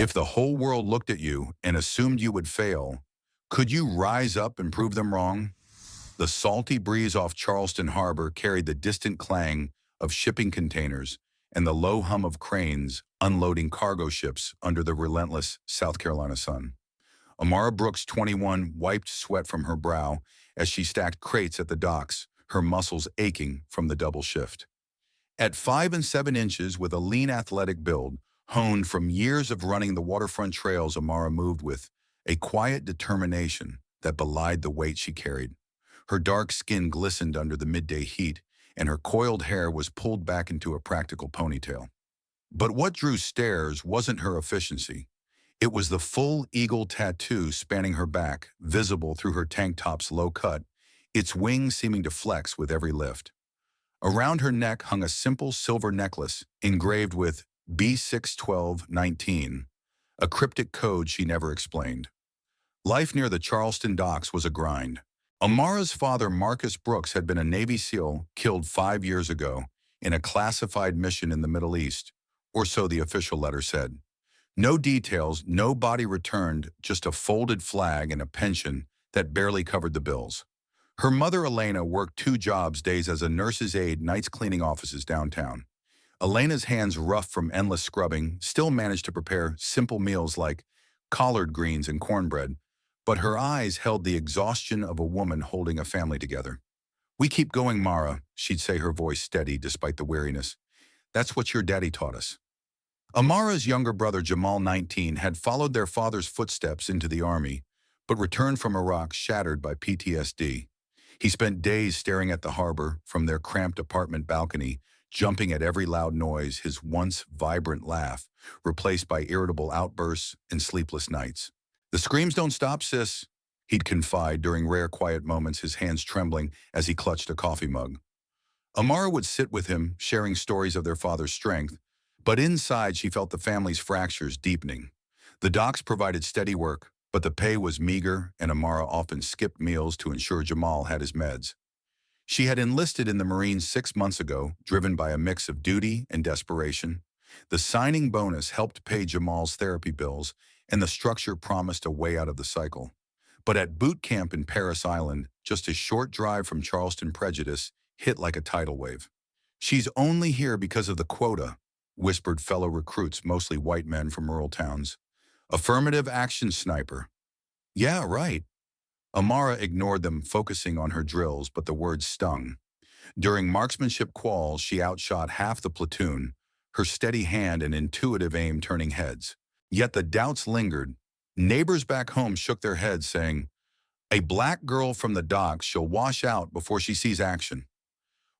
If the whole world looked at you and assumed you would fail, could you rise up and prove them wrong? The salty breeze off Charleston Harbor carried the distant clang of shipping containers and the low hum of cranes unloading cargo ships under the relentless South Carolina sun. Amara Brooks, 21, wiped sweat from her brow as she stacked crates at the docks, her muscles aching from the double shift. At 5 and 7 inches with a lean athletic build, honed from years of running the waterfront trails, Amara moved with a quiet determination that belied the weight she carried. Her dark skin glistened under the midday heat, and her coiled hair was pulled back into a practical ponytail. But what drew stares wasn't her efficiency. It was the full eagle tattoo spanning her back, visible through her tank top's low cut, its wings seeming to flex with every lift. Around her neck hung a simple silver necklace engraved with B61219, a cryptic code she never explained. Life near the Charleston docks was a grind. Amara's father, Marcus Brooks, had been a Navy SEAL killed 5 years ago in a classified mission in the Middle East, or so the official letter said. No details, no body returned, just a folded flag and a pension that barely covered the bills. Her mother, Elena, worked 2 jobs, days as a nurse's aide, nights cleaning offices downtown. Elena's hands, rough from endless scrubbing, still managed to prepare simple meals like collard greens and cornbread, but her eyes held the exhaustion of a woman holding a family together. "We keep going, Mara," she'd say, her voice steady despite the weariness. "That's what your daddy taught us." Amara's younger brother, Jamal, 19, had followed their father's footsteps into the army, but returned from Iraq shattered by PTSD. He spent days staring at the harbor from their cramped apartment balcony, jumping at every loud noise, his once vibrant laugh replaced by irritable outbursts and sleepless nights. "The screams don't stop, sis," he'd confide during rare quiet moments, his hands trembling as he clutched a coffee mug. Amara would sit with him, sharing stories of their father's strength, but inside she felt the family's fractures deepening. The docks provided steady work, but the pay was meager, and Amara often skipped meals to ensure Jamal had his meds. She had enlisted in the Marines 6 months ago, driven by a mix of duty and desperation. The signing bonus helped pay Jamal's therapy bills, and the structure promised a way out of the cycle. But at boot camp in Paris Island, just a short drive from Charleston, prejudice hit like a tidal wave. "She's only here because of the quota," whispered fellow recruits, mostly white men from rural towns. "Affirmative action sniper." "Yeah, right." Amara ignored them, focusing on her drills, but the words stung. During marksmanship quals, she outshot half the platoon, her steady hand and intuitive aim turning heads. Yet the doubts lingered. Neighbors back home shook their heads, saying, "A black girl from the docks, she'll wash out before she sees action."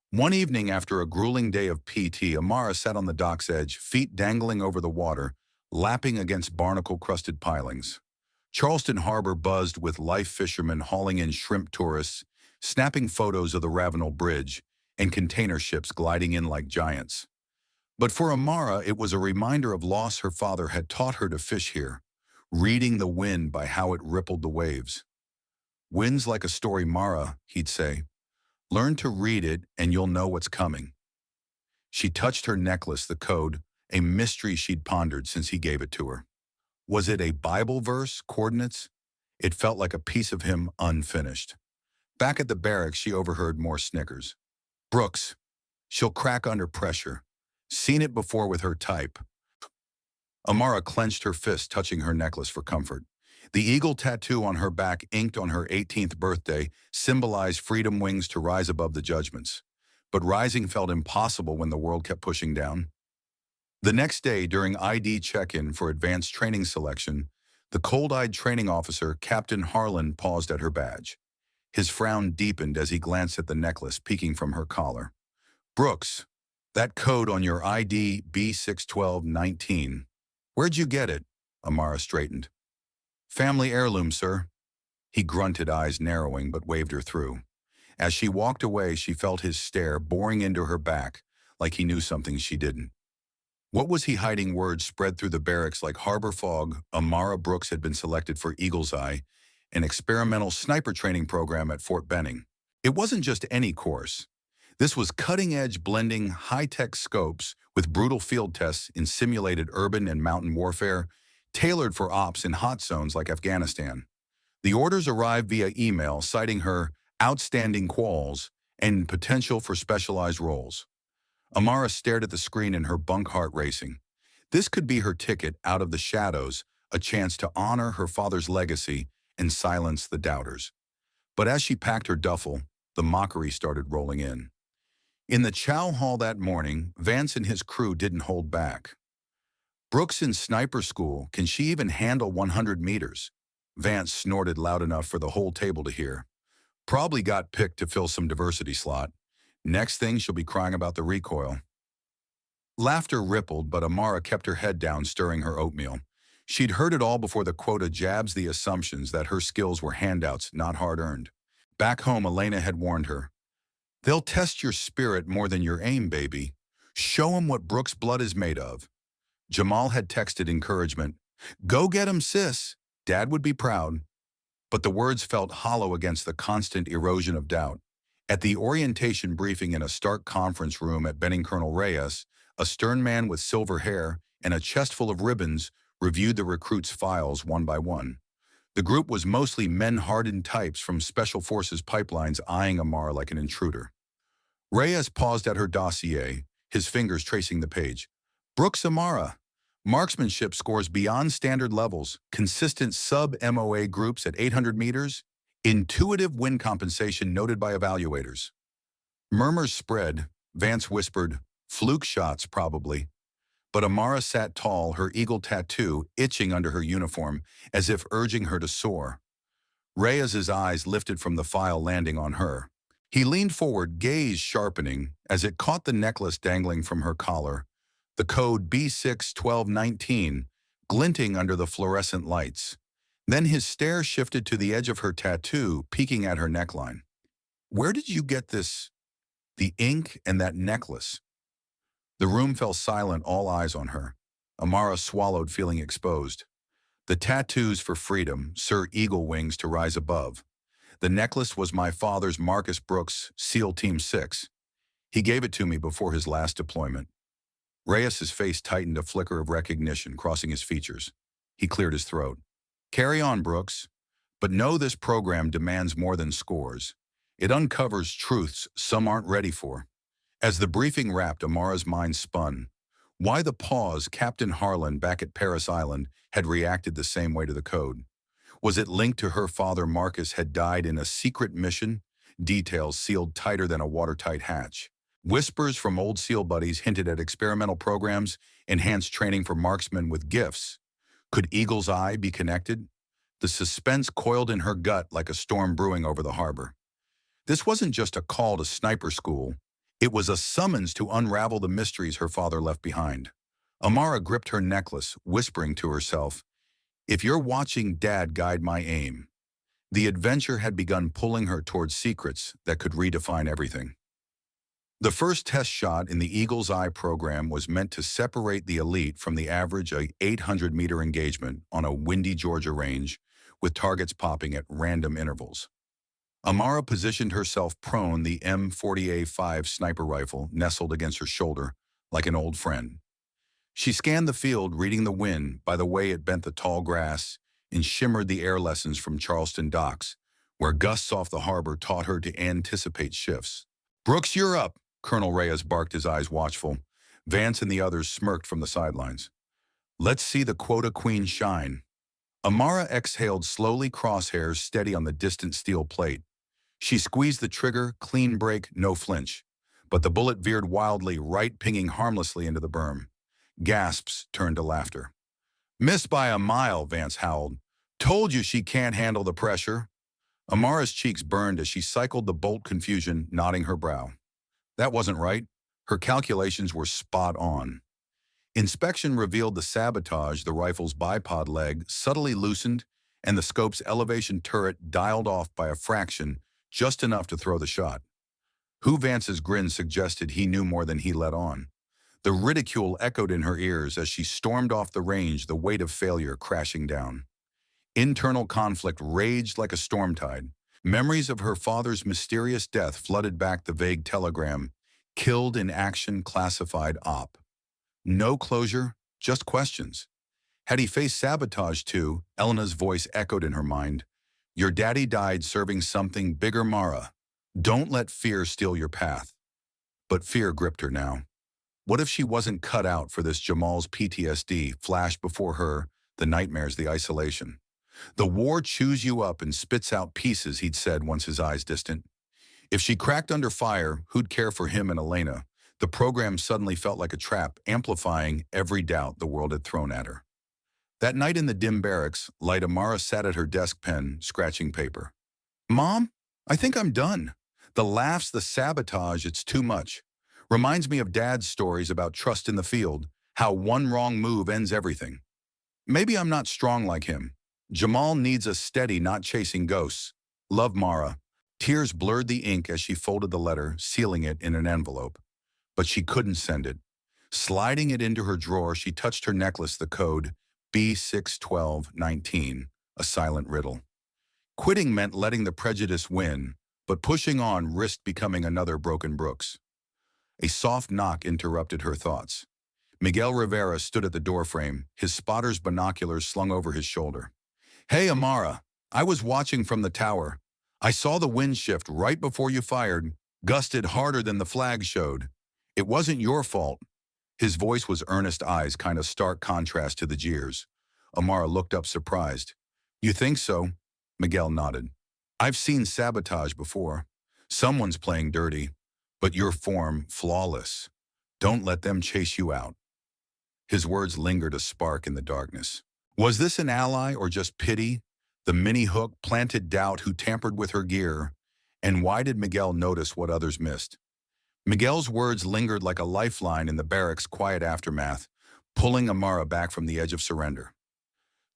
One evening after a grueling day of PT, Amara sat on the dock's edge, feet dangling over the water, lapping against barnacle-crusted pilings. Charleston Harbor buzzed with life fishermen hauling in shrimp tourists, snapping photos of the Ravenel Bridge, and container ships gliding in like giants. But for Amara, it was a reminder of loss her father had taught her to fish here, reading the wind by how it rippled the waves. "Wind's like a story, Mara," he'd say. "Learn to read it and you'll know what's coming." She touched her necklace, the code, a mystery she'd pondered since he gave it to her. Was it a Bible verse, coordinates? It felt like a piece of him unfinished. Back at the barracks, she overheard more snickers. "Brooks, she'll crack under pressure. Seen it before with her type." Amara clenched her fist, touching her necklace for comfort. The eagle tattoo on her back, inked on her 18th birthday, symbolized freedom wings to rise above the judgments. But rising felt impossible when the world kept pushing down. The next day, during ID check-in for advanced training selection, the cold-eyed training officer, Captain Harlan, paused at her badge. His frown deepened as he glanced at the necklace peeking from her collar. "Brooks, that code on your ID, B61219. Where'd you get it?" Amara straightened. "Family heirloom, sir." He grunted, eyes narrowing, but waved her through. As she walked away, she felt his stare boring into her back, like he knew something she didn't. What was he hiding? Words spread through the barracks like harbor fog. Amara Brooks had been selected for Eagle's Eye, an experimental sniper training program at Fort Benning. It wasn't just any course. This was cutting-edge, blending high-tech scopes with brutal field tests in simulated urban and mountain warfare, tailored for ops in hot zones like Afghanistan. The orders arrived via email citing her outstanding quals and potential for specialized roles. Amara stared at the screen in her bunk, heart racing. This could be her ticket out of the shadows, a chance to honor her father's legacy and silence the doubters. But as she packed her duffel, the mockery started rolling in. In the chow hall that morning, Vance and his crew didn't hold back. "Brooks in sniper school, can she even handle 100 meters? Vance snorted loud enough for the whole table to hear. "Probably got picked to fill some diversity slot. Next thing, she'll be crying about the recoil." Laughter rippled, but Amara kept her head down, stirring her oatmeal. She'd heard it all before the quota jabs the assumptions that her skills were handouts, not hard-earned. Back home, Elena had warned her, "They'll test your spirit more than your aim, baby. Show 'em what Brooks' blood is made of." Jamal had texted encouragement, "Go get 'em, sis. Dad would be proud." But the words felt hollow against the constant erosion of doubt. At the orientation briefing in a stark conference room at Benning, Colonel Reyes, a stern man with silver hair and a chest full of ribbons, reviewed the recruits' files one by one. The group was mostly men-hardened types from Special Forces pipelines, eyeing Amara like an intruder. Reyes paused at her dossier, his fingers tracing the page. "Brooks Amara. Marksmanship scores beyond standard levels, consistent sub-MOA groups at 800 meters, intuitive wind compensation noted by evaluators." Murmurs spread. Vance whispered, "Fluke shots, probably." But Amara sat tall, her eagle tattoo itching under her uniform, as if urging her to soar. Reyes's eyes lifted from the file, landing on her. He leaned forward, gaze sharpening, as it caught the necklace dangling from her collar, the code B61219, glinting under the fluorescent lights. Then his stare shifted to the edge of her tattoo, peeking at her neckline. "Where did you get this? The ink and that necklace?" The room fell silent, all eyes on her. Amara swallowed, feeling exposed. "The tattoos for freedom, Sir Eagle Wings to rise above. The necklace was my father's, Marcus Brooks, SEAL Team 6. He gave it to me before his last deployment." Reyes's face tightened, a flicker of recognition crossing his features. He cleared his throat. "Carry on, Brooks. But know this program demands more than scores. It uncovers truths some aren't ready for." As the briefing wrapped, Amara's mind spun. Why the pause? Captain Harlan back at Paris Island had reacted the same way to the code. Was it linked to her father? Marcus had died in a secret mission, details sealed tighter than a watertight hatch. Whispers from old SEAL buddies hinted at experimental programs, enhanced training for marksmen with gifts. Could Eagle's Eye be connected? The suspense coiled in her gut like a storm brewing over the harbor. This wasn't just a call to sniper school. It was a summons to unravel the mysteries her father left behind. Amara gripped her necklace, whispering to herself, "If you're watching Dad guide my aim." The adventure had begun, pulling her towards secrets that could redefine everything. The first test shot in the Eagle's Eye program was meant to separate the elite from the average 800-meter engagement on a windy Georgia range, with targets popping at random intervals. Amara positioned herself prone, the M40A5 sniper rifle nestled against her shoulder like an old friend. She scanned the field, reading the wind by the way it bent the tall grass and shimmered the air lessons from Charleston docks, where gusts off the harbor taught her to anticipate shifts. "Brooks, you're up," Colonel Reyes barked, his eyes watchful. Vance and the others smirked from the sidelines. "Let's see the quota queen shine." Amara exhaled slowly, crosshairs steady on the distant steel plate. She squeezed the trigger, clean break, no flinch. But the bullet veered wildly, right, pinging harmlessly into the berm. Gasps turned to laughter. "Missed by a mile," Vance howled. "Told you she can't handle the pressure." Amara's cheeks burned as she cycled the bolt, confusion knotting her brow. That wasn't right. Her calculations were spot on. Inspection revealed the sabotage, the rifle's bipod leg subtly loosened, and the scope's elevation turret dialed off by a fraction, just enough to throw the shot. Vance's grin suggested he knew more than he let on. The ridicule echoed in her ears as she stormed off the range, the weight of failure crashing down. Internal conflict raged like a storm tide. Memories of her father's mysterious death flooded back, the vague telegram, "Killed in action, classified op." No closure, just questions. Had he faced sabotage too? Elena's voice echoed in her mind. Your daddy died serving something bigger, Mara. Don't let fear steal your path. But fear gripped her now. What if she wasn't cut out for this? Jamal's PTSD flashed before her, the nightmares, the isolation. The war chews you up and spits out pieces, he'd said once, his eyes distant. If she cracked under fire, who'd care for him and Elena? The program suddenly felt like a trap, amplifying every doubt the world had thrown at her. That night in the dim barracks, light, Amara sat at her desk, pen, scratching paper. Mom, I think I'm done. The laughs, the sabotage, it's too much. Reminds me of Dad's stories about trust in the field, how one wrong move ends everything. Maybe I'm not strong like him. Jamal needs a steady, not chasing ghosts. Love, Mara. Tears blurred the ink as she folded the letter, sealing it in an envelope. But she couldn't send it. Sliding it into her drawer, she touched her necklace, the code B61219, a silent riddle. Quitting meant letting the prejudice win, but pushing on risked becoming another broken Brooks. A soft knock interrupted her thoughts. Miguel Rivera stood at the doorframe, his spotter's binoculars slung over his shoulder. Hey, Amara, I was watching from the tower. I saw the wind shift right before you fired, gusted harder than the flag showed. It wasn't your fault. His voice was earnest, eyes kind of stark contrast to the jeers. Amara looked up surprised. You think so? Miguel nodded. I've seen sabotage before. Someone's playing dirty, but your form, flawless. Don't let them chase you out. His words lingered, a spark in the darkness. Was this an ally or just pity? The mini hook planted doubt, who tampered with her gear. And why did Miguel notice what others missed? Miguel's words lingered like a lifeline in the barracks' quiet aftermath, pulling Amara back from the edge of surrender.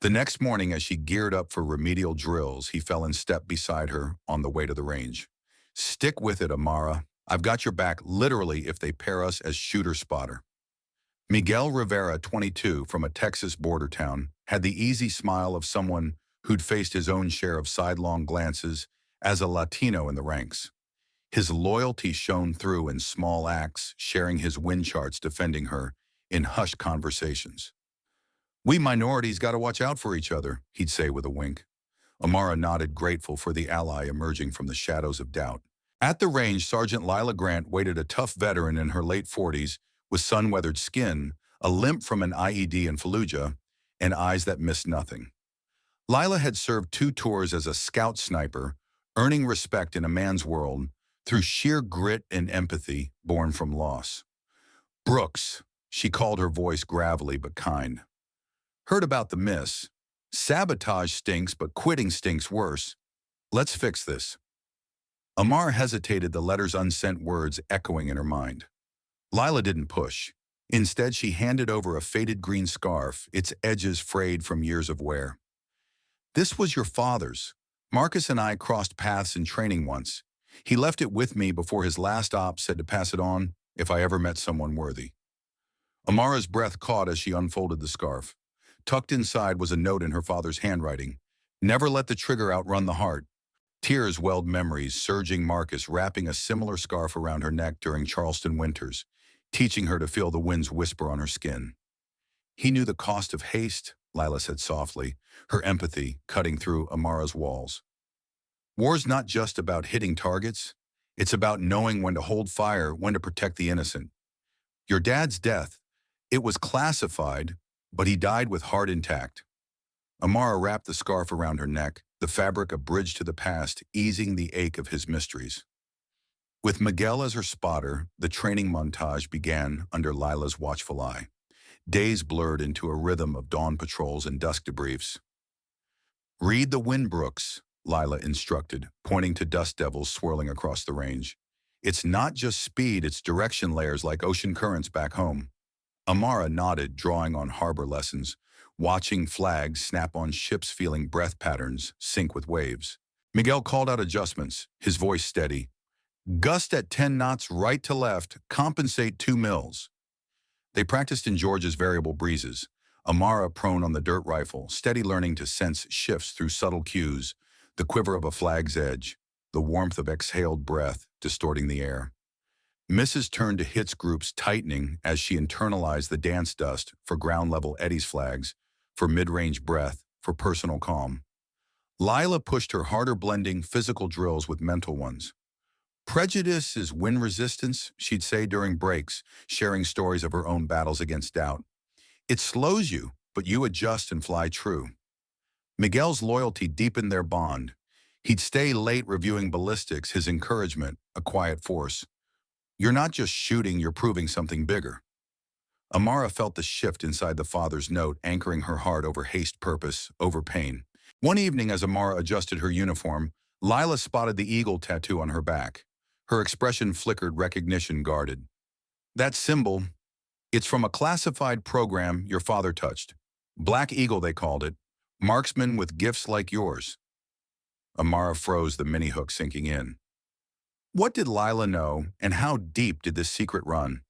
The next morning, as she geared up for remedial drills, he fell in step beside her on the way to the range. Stick with it, Amara. I've got your back, literally, if they pair us as shooter-spotter. Miguel Rivera, 22, from a Texas border town, had the easy smile of someone who'd faced his own share of sidelong glances as a Latino in the ranks. His loyalty shone through in small acts, sharing his win charts, defending her in hushed conversations. We minorities got to watch out for each other, he'd say with a wink. Amara nodded, grateful for the ally emerging from the shadows of doubt. At the range, Sergeant Lila Grant waited, a tough veteran in her late 40s, with sun-weathered skin, a limp from an IED in Fallujah, and eyes that missed nothing. Lila had served 2 tours as a scout sniper, earning respect in a man's world through sheer grit and empathy born from loss. Brooks, she called, her voice gravelly but kind. Heard about the miss. Sabotage stinks, but quitting stinks worse. Let's fix this. Amara hesitated, the letter's unsent words echoing in her mind. Lila didn't push. Instead, she handed over a faded green scarf, its edges frayed from years of wear. This was your father's. Marcus and I crossed paths in training once. He left it with me before his last op, said to pass it on if I ever met someone worthy. Amara's breath caught as she unfolded the scarf. Tucked inside was a note in her father's handwriting. Never let the trigger outrun the heart. Tears welled, memories surging, Marcus wrapping a similar scarf around her neck during Charleston winters, teaching her to feel the wind's whisper on her skin. He knew the cost of haste, Lila said softly, her empathy cutting through Amara's walls. War's not just about hitting targets. It's about knowing when to hold fire, when to protect the innocent. Your dad's death, it was classified, but he died with heart intact. Amara wrapped the scarf around her neck, the fabric a bridge to the past, easing the ache of his mysteries. With Miguel as her spotter, the training montage began under Lila's watchful eye. Days blurred into a rhythm of dawn patrols and dusk debriefs. Read the wind, Brooks, Lila instructed, pointing to dust devils swirling across the range. It's not just speed, it's direction layers like ocean currents back home. Amara nodded, drawing on harbor lessons, watching flags snap on ships, feeling breath patterns sync with waves. Miguel called out adjustments, his voice steady. Gust at 10 knots right to left, compensate 2 mils. They practiced in Georgia's variable breezes, Amara prone on the dirt rifle, steady, learning to sense shifts through subtle cues, the quiver of a flag's edge, the warmth of exhaled breath distorting the air. Mrs. turned to hits groups, tightening as she internalized the dance dust for ground-level Eddie's flags, for mid-range breath, for personal calm. Lila pushed her harder, blending physical drills with mental ones. Prejudice is wind resistance, she'd say during breaks, sharing stories of her own battles against doubt. It slows you, but you adjust and fly true. Miguel's loyalty deepened their bond. He'd stay late reviewing ballistics, his encouragement, a quiet force. You're not just shooting, you're proving something bigger. Amara felt the shift inside the father's note, anchoring her heart over haste, purpose, over pain. One evening, as Amara adjusted her uniform, Lila spotted the eagle tattoo on her back. Her expression flickered, recognition guarded. That symbol, it's from a classified program your father touched. Black Eagle, they called it. Marksman with gifts like yours. Amara froze, the mini hook sinking in. What did Lila know, and how deep did this secret run?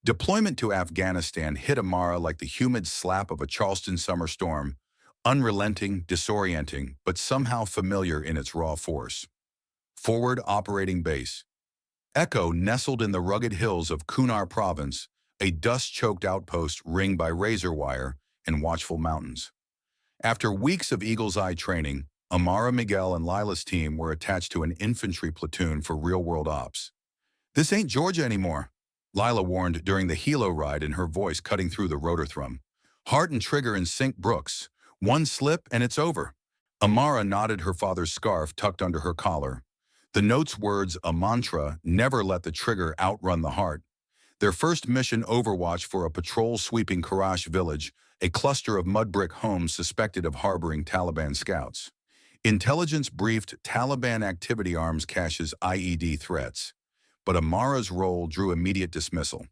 Deployment to Afghanistan hit Amara like the humid slap of a Charleston summer storm, unrelenting, disorienting, but somehow familiar in its raw force. Forward Operating Base. Echo, nestled in the rugged hills of Kunar Province, a dust-choked outpost ringed by razor wire and watchful mountains. After weeks of eagle's eye training, Amara, Miguel, and Lila's team were attached to an infantry platoon for real-world ops. This ain't Georgia anymore, Lila warned during the helo ride, in her voice cutting through the rotor thrum. Heart and trigger in sync, Brooks. One slip and it's over. Amara nodded, her father's scarf tucked under her collar. The note's words, a mantra: never let the trigger outrun the heart. Their first mission, overwatch for a patrol sweeping Karash village, a cluster of mud brick homes suspected of harboring Taliban scouts. Intelligence briefed Taliban activity arms caches, IED threats. But Amara's role drew immediate dismissal.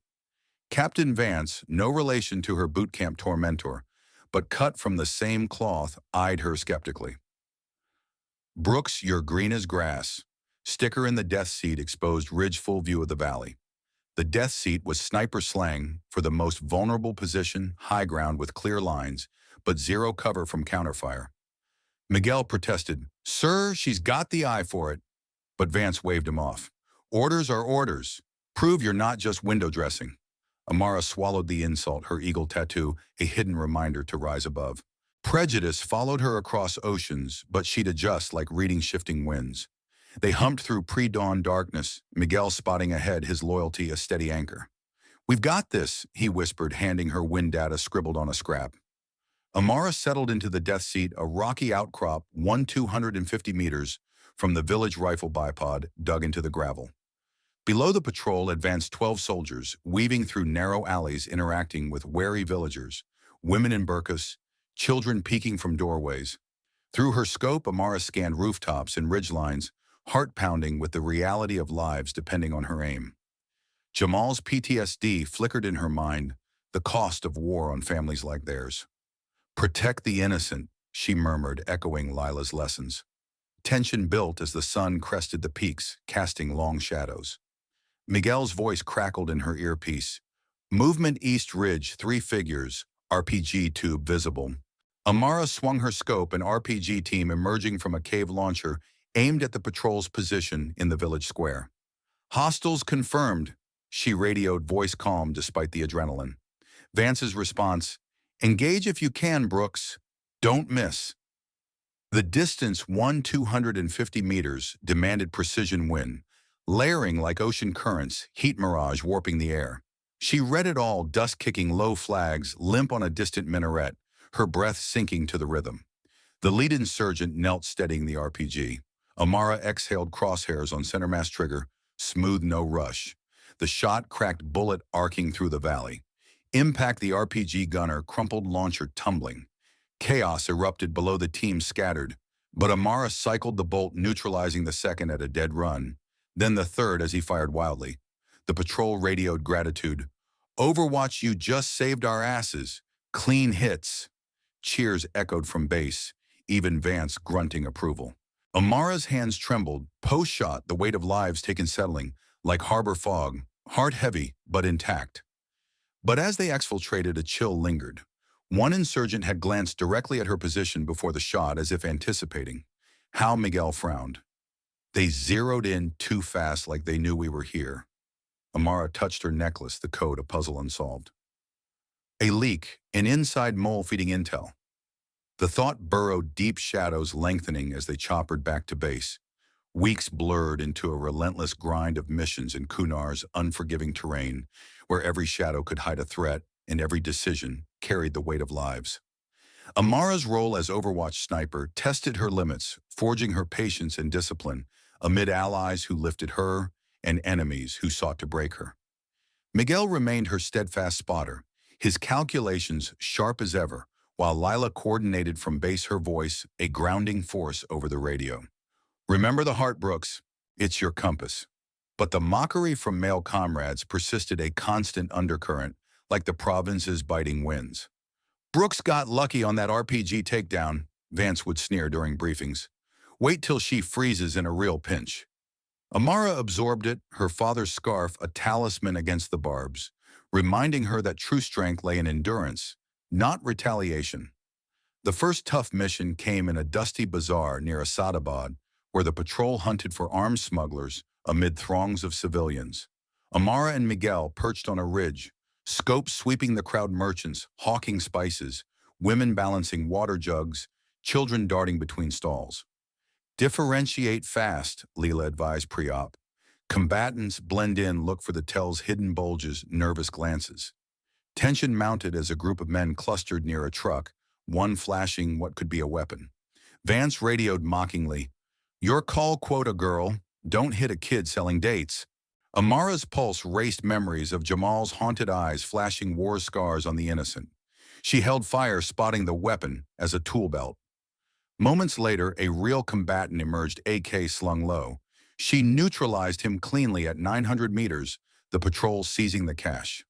Captain Vance, no relation to her boot camp tormentor, but cut from the same cloth, eyed her skeptically. Brooks, you're green as grass. Sticker in the death seat exposed ridge, full view of the valley. The death seat was sniper slang for the most vulnerable position, high ground with clear lines, but zero cover from counterfire. Miguel protested, "Sir, she's got the eye for it." But Vance waved him off. Orders are orders. Prove you're not just window dressing. Amara swallowed the insult, her eagle tattoo a hidden reminder to rise above. Prejudice followed her across oceans, but she'd adjust like reading shifting winds. They humped through pre-dawn darkness, Miguel spotting ahead, his loyalty a steady anchor. "We've got this," he whispered, handing her wind data scribbled on a scrap. Amara settled into the death seat, a rocky outcrop 250 meters from the village rifle bipod dug into the gravel. Below the patrol advanced 12 soldiers, weaving through narrow alleys, interacting with wary villagers, women in burqas, children peeking from doorways. Through her scope, Amara scanned rooftops and ridgelines, heart-pounding with the reality of lives depending on her aim. Jamal's PTSD flickered in her mind, the cost of war on families like theirs. "Protect the innocent," she murmured, echoing Lila's lessons. Tension built as the sun crested the peaks, casting long shadows. Miguel's voice crackled in her earpiece. "Movement East Ridge, 3 figures, RPG tube visible." Amara swung her scope, an RPG team emerging from a cave launcher aimed at the patrol's position in the village square. "Hostiles confirmed," she radioed, voice calm despite the adrenaline. Vance's response, "Engage if you can, Brooks. Don't miss." The distance, 250 meters, demanded precision wind, layering like ocean currents, heat mirage warping the air. She read it all, dust-kicking low flags, limp on a distant minaret, her breath sinking to the rhythm. The lead insurgent knelt, steadying the RPG. Amara exhaled, crosshairs on center mass trigger, smooth, no rush. The shot cracked, bullet arcing through the valley. Impact, the RPG gunner, crumpled launcher tumbling. Chaos erupted below, the team scattered, but Amara cycled the bolt, neutralizing the second at a dead run. Then the third as he fired wildly. The patrol radioed gratitude. "Overwatch, you just saved our asses. Clean hits." Cheers echoed from base, even Vance grunting approval. Amara's hands trembled, post-shot, the weight of lives taken settling, like harbor fog, heart heavy but intact. But as they exfiltrated, a chill lingered. One insurgent had glanced directly at her position before the shot, as if anticipating. How Miguel frowned. "They zeroed in too fast, like they knew we were here." Amara touched her necklace, the code a puzzle unsolved. A leak, an inside mole feeding intel. The thought burrowed deep shadows lengthening as they choppered back to base. Weeks blurred into a relentless grind of missions in Kunar's unforgiving terrain, where every shadow could hide a threat and every decision carried the weight of lives. Amara's role as Overwatch sniper tested her limits, forging her patience and discipline amid allies who lifted her and enemies who sought to break her. Miguel remained her steadfast spotter, his calculations sharp as ever, while Lila coordinated from base, her voice a grounding force over the radio. "Remember the heart, Brooks. It's your compass." But the mockery from male comrades persisted, a constant undercurrent, like the province's biting winds. "Brooks got lucky on that RPG takedown," Vance would sneer during briefings. "Wait till she freezes in a real pinch." Amara absorbed it, her father's scarf a talisman against the barbs, reminding her that true strength lay in endurance, not retaliation. The first tough mission came in a dusty bazaar near Asadabad, where the patrol hunted for arms smugglers amid throngs of civilians. Amara and Miguel perched on a ridge, scopes sweeping the crowd, merchants hawking spices, women balancing water jugs, children darting between stalls. "Differentiate fast," Leela advised pre-op. "Combatants blend in, look for the tell's hidden bulges, nervous glances." Tension mounted as a group of men clustered near a truck, one flashing what could be a weapon. Vance radioed mockingly, "Your call, quota girl. Don't hit a kid selling dates." Amara's pulse raced, memories of Jamal's haunted eyes flashing war scars on the innocent. She held fire, spotting the weapon as a tool belt. Moments later, a real combatant emerged, AK slung low. She neutralized him cleanly at 900 meters, the patrol seizing the cache.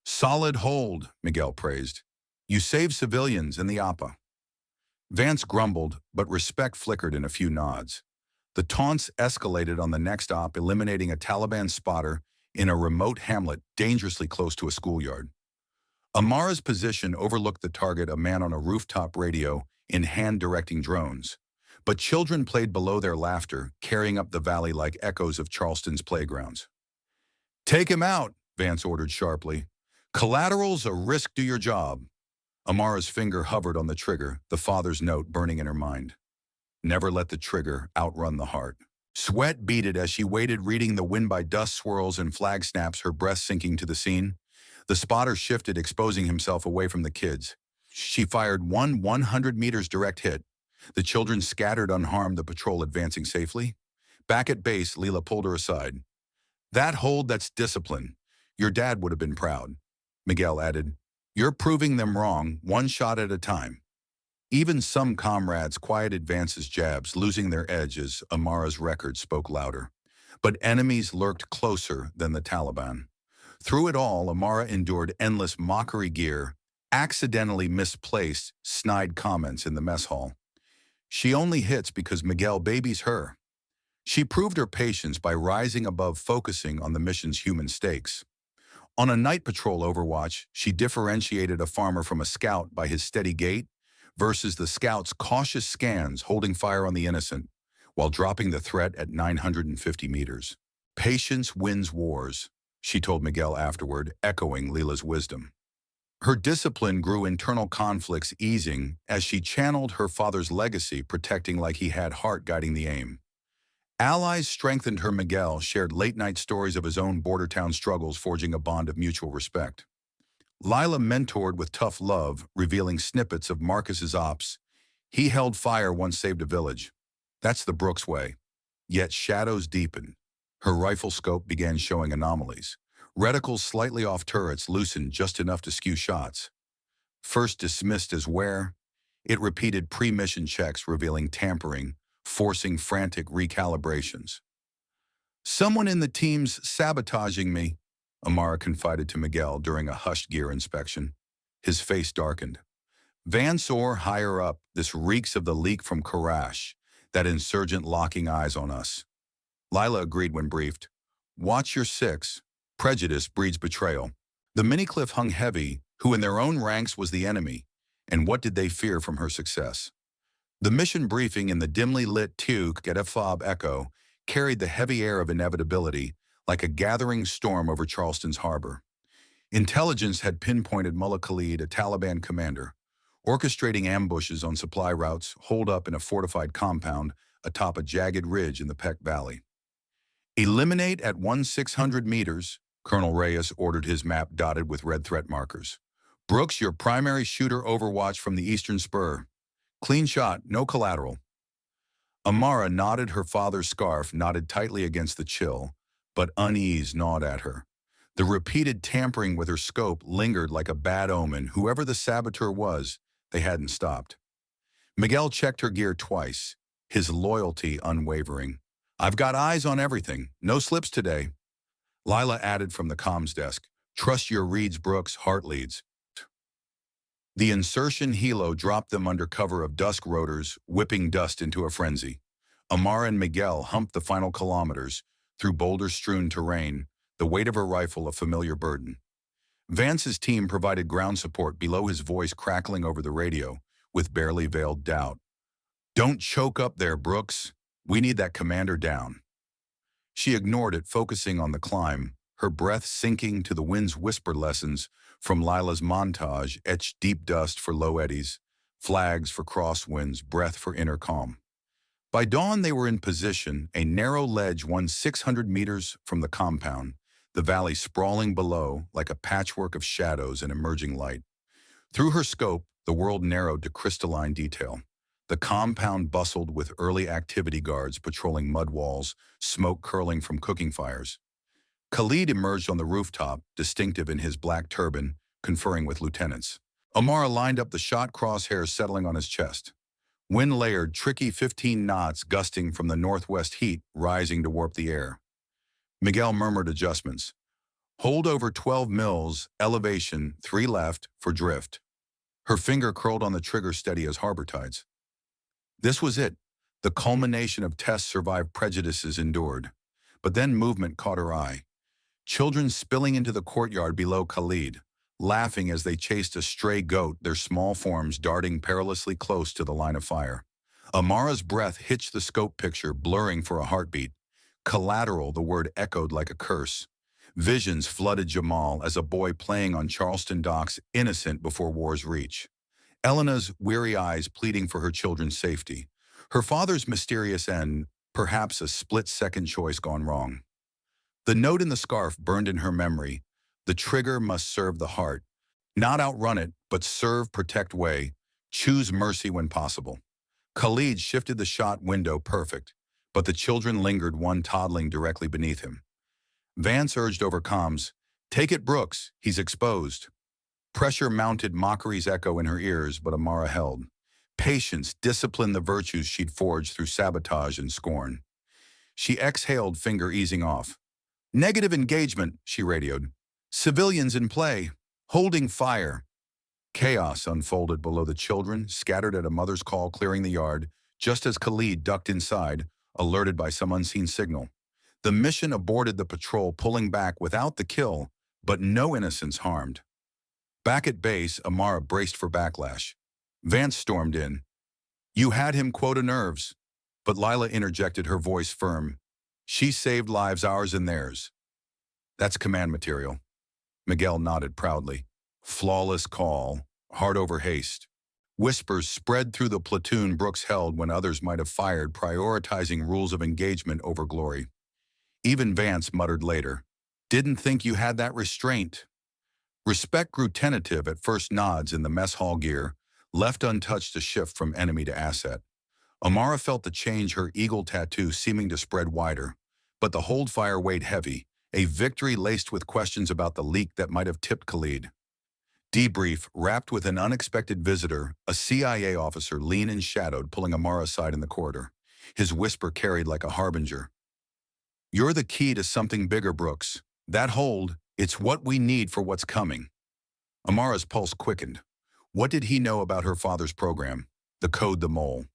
"Solid hold," Miguel praised. "You saved civilians in the APA." Vance grumbled, but respect flickered in a few nods. The taunts escalated on the next op, eliminating a Taliban spotter in a remote hamlet dangerously close to a schoolyard. Amara's position overlooked the target, a man on a rooftop radio in hand directing drones. But children played below, their laughter carrying up the valley like echoes of Charleston's playgrounds. "Take him out," Vance ordered sharply. "Collateral's a risk, do your job." Amara's finger hovered on the trigger, the father's note burning in her mind. Never let the trigger outrun the heart. Sweat beaded as she waited, reading the wind by dust swirls and flag snaps, her breath sinking to the scene. The spotter shifted, exposing himself away from the kids. She fired one 100 meters direct hit. The children scattered unharmed, the patrol advancing safely. Back at base, Leela pulled her aside. "That hold, that's discipline. Your dad would have been proud." Miguel added, "You're proving them wrong, one shot at a time." Even some comrades quieted Vance's jabs, losing their edge as Amara's record spoke louder. But enemies lurked closer than the Taliban. Through it all, Amara endured endless mockery gear, accidentally misplaced snide comments in the mess hall. She only hits because Miguel babies her. She proved her patience by rising above focusing on the mission's human stakes. On a night patrol Overwatch, she differentiated a farmer from a scout by his steady gait versus the scout's cautious scans, holding fire on the innocent while dropping the threat at 950 meters. "Patience wins wars," she told Miguel afterward, echoing Leela's wisdom. Her discipline grew, internal conflicts easing as she channeled her father's legacy, protecting like he had heart guiding the aim. Allies strengthened her. Miguel shared late-night stories of his own border town struggles, forging a bond of mutual respect. Lila mentored with tough love, revealing snippets of Marcus's ops. He held fire, once saved a village. That's the Brooks way. Yet shadows deepened. Her rifle scope began showing anomalies. Reticles slightly off, turrets loosened just enough to skew shots. First dismissed as wear, it repeated pre-mission checks, revealing tampering, forcing frantic recalibrations. "Someone in the team's sabotaging me," Amara confided to Miguel during a hushed gear inspection. His face darkened. "Vance or higher up, this reeks of the leak from Karash, that insurgent locking eyes on us." Lila agreed when briefed. "Watch your six. Prejudice breeds betrayal." The Minicliff hung heavy. Who in their own ranks was the enemy, and what did they fear from her success? The mission briefing in the dimly lit Tuque at a fob echo carried the heavy air of inevitability, like a gathering storm over Charleston's harbor. Intelligence had pinpointed Mullah Khalid, a Taliban commander. orchestrating ambushes on supply routes holed up in a fortified compound atop a jagged ridge in the Peck Valley. Eliminate at 1,600 meters, Colonel Reyes ordered his map dotted with red threat markers. Brooks, your primary shooter overwatch from the eastern spur. Clean shot, no collateral. Amara nodded, her father's scarf knotted tightly against the chill, but unease gnawed at her. The repeated tampering with her scope lingered like a bad omen. Whoever the saboteur was, they hadn't stopped. Miguel checked her gear twice, his loyalty unwavering. I've got eyes on everything. No slips today. Lila added from the comms desk, trust your reads, Brooks, heart leads. The insertion helo dropped them under cover of dusk rotors, whipping dust into a frenzy. Amara and Miguel humped the final kilometers, through boulder-strewn terrain, the weight of her rifle a familiar burden. Vance's team provided ground support below, his voice crackling over the radio, with barely veiled doubt. Don't choke up there, Brooks. We need that commander down. She ignored it, focusing on the climb, her breath sinking to the wind's whisper lessons from Lila's montage, etched deep dust for low eddies, flags for crosswinds, breath for inner calm. By dawn, they were in position, a narrow ledge 600 meters from the compound, the valley sprawling below like a patchwork of shadows and emerging light. Through her scope, the world narrowed to crystalline detail. The compound bustled with early activity guards patrolling mud walls, smoke curling from cooking fires. Khalid emerged on the rooftop, distinctive in his black turban, conferring with lieutenants. Amara lined up, the shot crosshairs settling on his chest. Wind layered, tricky 15 knots gusting from the northwest, heat rising to warp the air. Miguel murmured adjustments. Hold over 12 mils, elevation, 3 left, for drift. Her finger curled on the trigger, steady as harbor tides. This was it. The culmination of tests survived, prejudices endured. But then movement caught her eye. Children spilling into the courtyard below Khalid, laughing as they chased a stray goat, their small forms darting perilously close to the line of fire. Amara's breath hitched the scope picture, blurring for a heartbeat. Collateral, the word echoed like a curse. Visions flooded Jamal as a boy playing on Charleston docks, innocent before war's reach. Elena's weary eyes pleading for her children's safety. Her father's mysterious end, perhaps a split-second choice gone wrong. The note in the scarf burned in her memory. The trigger must serve the heart. Not outrun it, but serve, protect, weigh. Choose mercy when possible. Khalid shifted the shot window perfect, but the children lingered, one toddling directly beneath him. Vance urged over comms, take it, Brooks, he's exposed. Pressure mounted, mockery's echo in her ears, but Amara held. Patience, discipline, the virtues she'd forged through sabotage and scorn. She exhaled, finger easing off. Negative engagement, she radioed. Civilians in play, holding fire. Chaos unfolded below the children, scattered at a mother's call, clearing the yard, just as Khalid ducked inside, alerted by some unseen signal. The mission aborted, the patrol pulling back without the kill, but no innocents harmed. Back at base, Amara braced for backlash. Vance stormed in. You had him, quota nerves. But Lila interjected, her voice firm. She saved lives, ours and theirs. That's command material. Miguel nodded proudly. Flawless call, heart over haste. Whispers spread through the platoon Brooks held when others might have fired, prioritizing rules of engagement over glory. Even Vance muttered later, didn't think you had that restraint. Respect grew tentative at first, nods in the mess hall gear, left untouched a shift from enemy to asset. Amara felt the change, her eagle tattoo seeming to spread wider, but the hold fire weighed heavy, a victory laced with questions about the leak that might have tipped Khalid. Debrief, wrapped with an unexpected visitor, a CIA officer lean and shadowed, pulling Amara aside in the corridor. His whisper carried like a harbinger. You're the key to something bigger, Brooks. That hold, it's what we need for what's coming. Amara's pulse quickened. What did he know about her father's program? The code, the mole.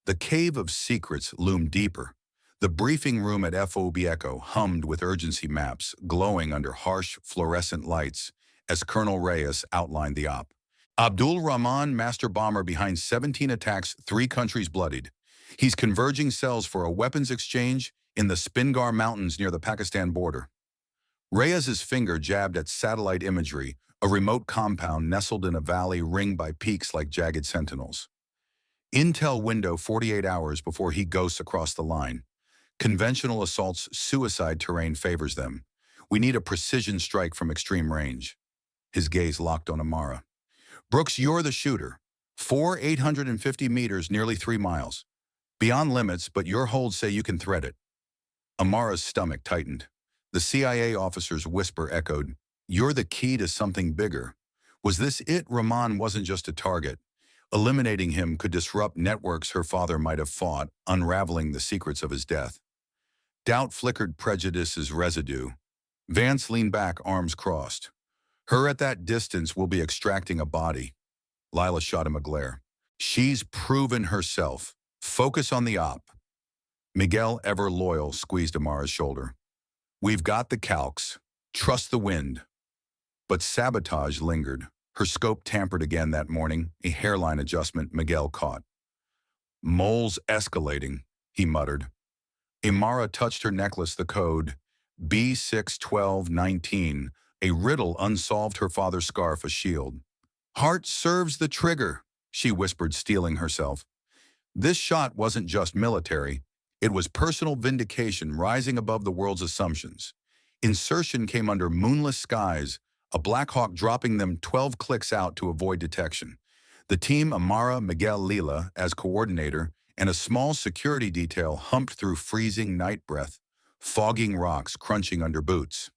The cave of secrets loomed deeper. The briefing room at FOB Echo hummed with urgency maps, glowing under harsh fluorescent lights, as Colonel Reyes outlined the op. Abdul Rahman, master bomber behind 17 attacks, 3 countries bloodied. He's converging cells for a weapons exchange in the Spingar Mountains near the Pakistan border. Reyes's finger jabbed at satellite imagery, a remote compound nestled in a valley ringed by peaks like jagged sentinels. Intel window 48 hours before he ghosts across the line. Conventional assault's suicide terrain favors them. We need a precision strike from extreme range. His gaze locked on Amara. Brooks, you're the shooter. 850 meters, nearly 3 miles. Beyond limits, but your holds say you can thread it. Amara's stomach tightened. The CIA officer's whisper echoed, "You're the key to something bigger." Was this it? Rahman wasn't just a target. Eliminating him could disrupt networks her father might have fought, unraveling the secrets of his death. Doubt flickered prejudice's residue. Vance leaned back, arms crossed. Her at that distance will be extracting a body. Lila shot him a glare. She's proven herself. Focus on the op. Miguel, ever loyal, squeezed Amara's shoulder. We've got the calcs. Trust the wind. But sabotage lingered. Her scope tampered again that morning, a hairline adjustment Miguel caught. Moles escalating, he muttered. Amara touched her necklace, the code, B61219, a riddle unsolved, her father's scarf a shield. Heart serves the trigger, she whispered, steeling herself. This shot wasn't just military. It was personal vindication rising above the world's assumptions. Insertion came under moonless skies, a Black Hawk dropping them 12 clicks out to avoid detection. The team, Amara, Miguel, Lila, as coordinator, and a small security detail humped through freezing night breath, fogging rocks crunching under boots.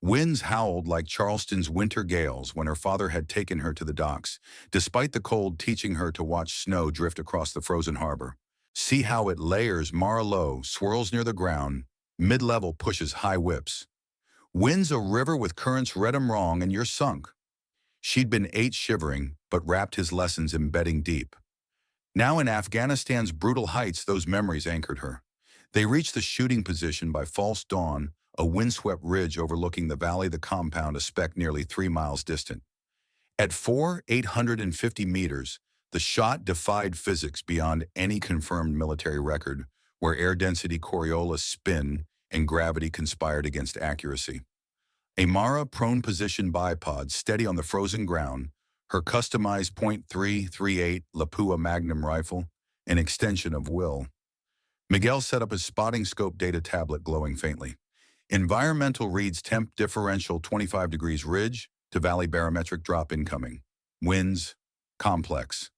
Winds howled like Charleston's winter gales when her father had taken her to the docks, despite the cold teaching her to watch snow drift across the frozen harbor. See how it layers, Mara low, swirls near the ground, mid-level pushes high whips. Winds a river with currents, read 'em wrong and you're sunk. She'd been 8 shivering, but wrapped his lessons embedding deep. Now in Afghanistan's brutal heights, those memories anchored her. They reached the shooting position by false dawn, a windswept ridge overlooking the valley, the compound, a speck nearly 3 miles distant. At 850 meters, the shot defied physics beyond any confirmed military record, where air density, Coriolis spin, and gravity conspired against accuracy. Amara, prone position bipod, steady on the frozen ground, her customized .338 Lapua Magnum rifle, an extension of will. Miguel set up his spotting scope data tablet glowing faintly. Environmental reads temp differential 25 degrees ridge to valley barometric drop incoming. Winds, complex.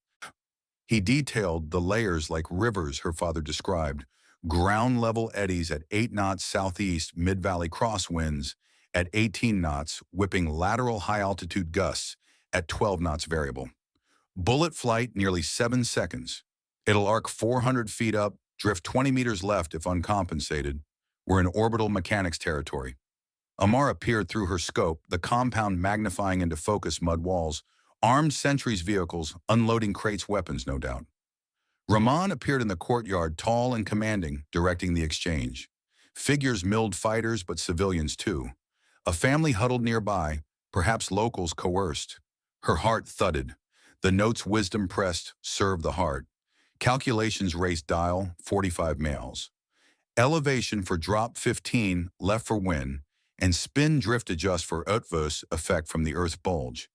He detailed the layers like rivers her father described. Ground-level eddies at 8 knots southeast, mid-valley crosswinds at 18 knots, whipping lateral high-altitude gusts at 12 knots variable. Bullet flight nearly 7 seconds. It'll arc 400 feet up, drift 20 meters left if uncompensated. We're in orbital mechanics territory. Amara peered through her scope, the compound magnifying into focus mud walls, armed sentries vehicles, unloading crates, weapons, no doubt. Rahman appeared in the courtyard, tall and commanding, directing the exchange. Figures milled fighters, but civilians too. A family huddled nearby, perhaps locals coerced. Her heart thudded. The note's wisdom pressed, serve the heart. Calculations raced dial, 45 males. Elevation for drop 15, left for win, and spin drift adjust for adverse effect from the Earth bulge.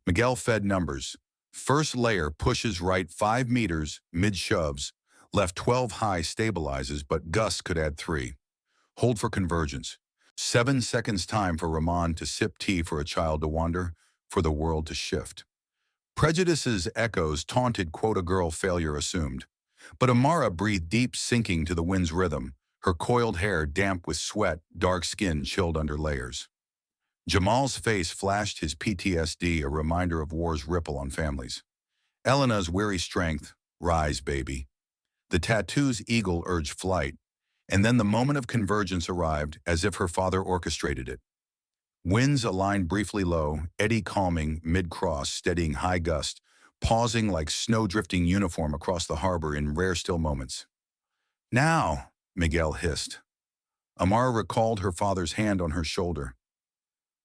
Miguel fed numbers. First layer pushes right 5 meters, mid-shoves. Left 12 high stabilizes, but gusts could add 3. Hold for convergence. 7 seconds time for Rahman to sip tea, for a child to wander, for the world to shift. Prejudice's echoes taunted, quote, a girl failure assumed. But Amara breathed deep, sinking to the wind's rhythm, her coiled hair damp with sweat, dark skin chilled under layers. Jamal's face flashed his PTSD, a reminder of war's ripple on families. Elena's weary strength, rise, baby. The tattoo's eagle urged flight, and then the moment of convergence arrived, as if her father orchestrated it. Winds aligned briefly low, eddy calming, mid-cross, steadying high gust, pausing like snow-drifting uniform across the harbor in rare still moments. Now, Miguel hissed. Amara recalled her father's hand on her shoulder.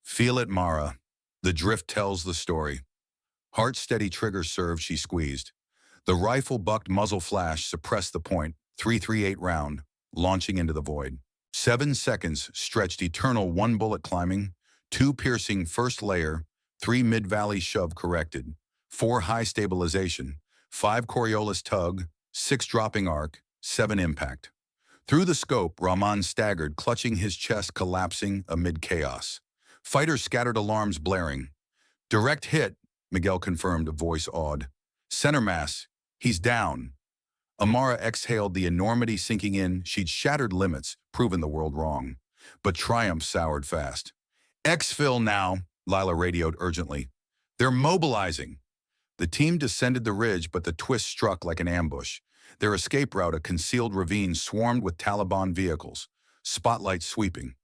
Feel it, Mara. The drift tells the story. Heart-steady trigger serve, she squeezed. The rifle bucked, muzzle flash suppressed the point, .338 round, launching into the void. 7 seconds stretched eternal, 1 bullet climbing, 2 piercing first layer, 3 mid-valley shove corrected, 4 high stabilization, 5 Coriolis tug, 6 dropping arc, 7 impact. Through the scope, Rahman staggered, clutching his chest collapsing amid chaos. Fighters scattered, alarms blaring. Direct hit, Miguel confirmed, a voice awed. Center mass, he's down. Amara exhaled, the enormity sinking in. She'd shattered limits, proven the world wrong. But triumph soured fast. Exfil now, Lila radioed urgently. They're mobilizing. The team descended the ridge, but the twist struck like an ambush. Their escape route, a concealed ravine, swarmed with Taliban vehicles, spotlights sweeping.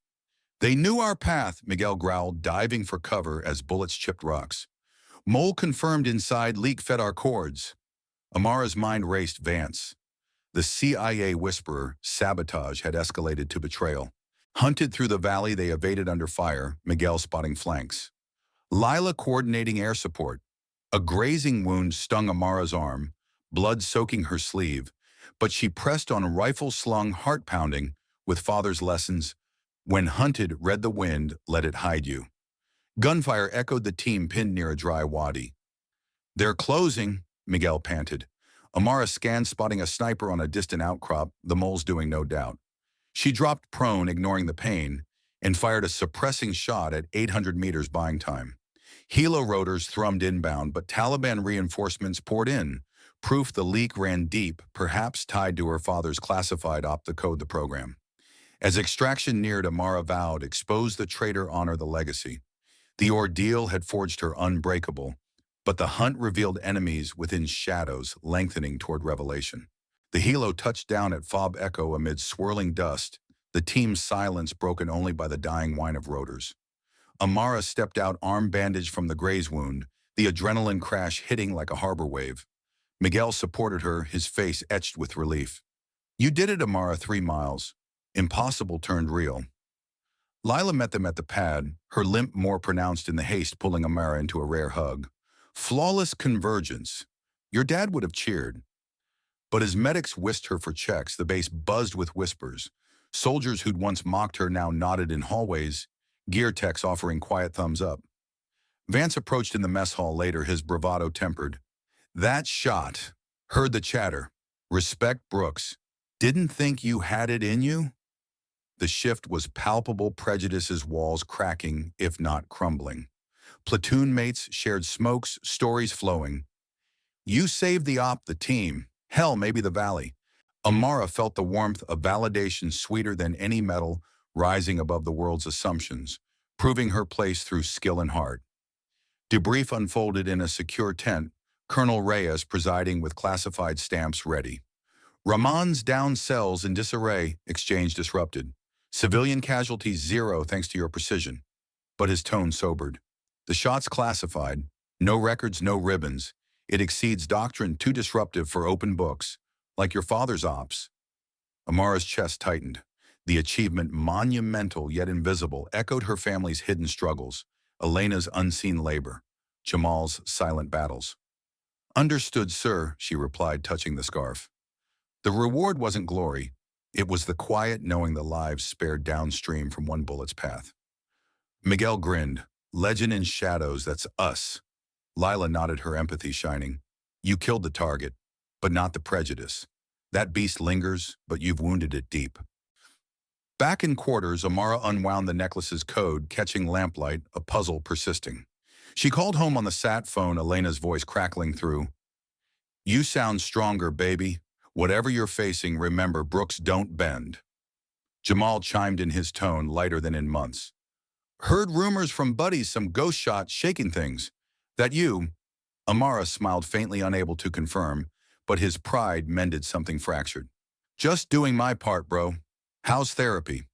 They knew our path, Miguel growled, diving for cover as bullets chipped rocks. Mole confirmed inside, leak fed our cords. Amara's mind raced. Vance. The CIA whisperer, sabotage, had escalated to betrayal. Hunted through the valley, they evaded under fire, Miguel spotting flanks. Lila coordinating air support. A grazing wound stung Amara's arm, blood soaking her sleeve, but she pressed on, rifle-slung, heart-pounding, with father's lessons. When hunted, read the wind, let it hide you. Gunfire echoed, the team pinned near a dry wadi. They're closing, Miguel panted. Amara scanned, spotting a sniper on a distant outcrop, the moles doing no doubt. She dropped prone, ignoring the pain, and fired a suppressing shot at 800 meters, buying time. Helo rotors thrummed inbound, but Taliban reinforcements poured in. Proof the leak ran deep, perhaps tied to her father's classified op-the-code the program. As extraction neared, Amara vowed, expose the traitor, honor the legacy. The ordeal had forged her unbreakable, but the hunt revealed enemies within shadows, lengthening toward revelation. The helo touched down at Fob Echo amid swirling dust, the team's silence broken only by the dying whine of rotors. Amara stepped out, arm bandaged from the graze wound, the adrenaline crash hitting like a harbor wave. Miguel supported her, his face etched with relief. You did it, Amara. 3 miles. Impossible turned real. Lila met them at the pad, her limp more pronounced in the haste, pulling Amara into a rare hug. Flawless convergence. Your dad would have cheered. But as medics whisked her for checks, the base buzzed with whispers. Soldiers who'd once mocked her now nodded in hallways, gear techs offering quiet thumbs up. Vance approached in the mess hall later, his bravado tempered. That shot. Heard the chatter. Respect Brooks. Didn't think you had it in you? The shift was palpable, prejudice's walls cracking, if not crumbling. Platoon mates shared smokes, stories flowing. You saved the op, the team. Hell, maybe the valley. Amara felt the warmth of validation, sweeter than any medal, rising above the world's assumptions, proving her place through skill and heart. Debrief unfolded in a secure tent, Colonel Reyes presiding with classified stamps ready. Rahman's down cells in disarray, exchange disrupted. Civilian casualties 0 thanks to your precision. But his tone sobered. The shot's classified. No records, no ribbons. It exceeds doctrine, too disruptive for open books. Like your father's ops. Amara's chest tightened. The achievement, monumental yet invisible, echoed her family's hidden struggles. Elena's unseen labor. Jamal's silent battles. Understood, sir, she replied, touching the scarf. The reward wasn't glory. It was the quiet knowing the lives spared downstream from one bullet's path. Miguel grinned. Legend in shadows, that's us. Lila nodded, her empathy shining. You killed the target, but not the prejudice. That beast lingers, but you've wounded it deep. Back in quarters, Amara unwound the necklace's code, catching lamplight, a puzzle persisting. She called home on the sat phone, Elena's voice crackling through. You sound stronger, baby. Whatever you're facing, remember, Brooks don't bend. Jamal chimed in, his tone lighter than in months. Heard rumors from buddies, some ghost shot shaking things. That you? Amara smiled faintly, unable to confirm, but his pride mended something fractured. Just doing my part, bro. How's therapy?